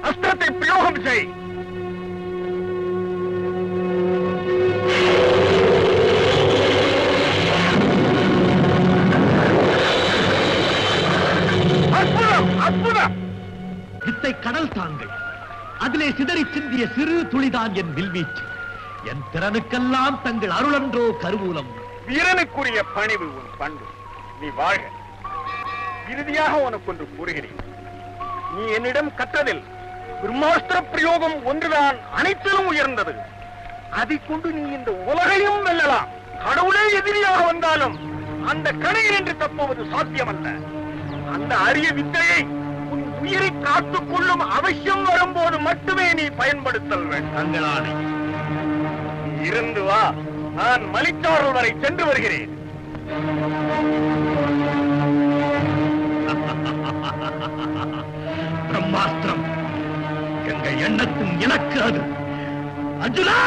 அஸ்திரத்தை பிரயோகம் செய். அற்புதம், அற்புதம். வித்தை கடல் தாங்கள். அதிலே சிதறி சிந்திய சிறு துளிதான் என் வில்வீச்சு. என் திறனுக்கெல்லாம் தங்கள் அருளன்றோ கருவூலம். வீரனுக்குரிய பணிவு உன் பண்பு. நீ வாழ்க. இறுதியாக உனக்கு ஒன்று கூறுகிறேன். நீ என்னிடம் கற்றதில் பிரம்மாஸ்திர பிரயோகம் ஒன்றுதான் அனைத்திலும் உயர்ந்தது. அதை கொண்டு நீ இந்த உலகையும் வெல்லலாம். கடவுளே எதிரியாக வந்தாலும் அந்த கணையில் என்று தப்புவது சாத்தியமல்ல. அந்த அரிய வித்தையை உன் உயிரை காத்துக் கொள்ளும் அவசியம் வரும்போது மட்டுமே நீ பயன்படுத்தல் வேண்டும். தங்களானே இருந்து வா. நான் மலிச்சாரல் வரை சென்று வருகிறேன். பிரம்மாஸ்திரம் எங்கள் எண்ணத்தின் எனக்கு அது. அர்ஜுனா!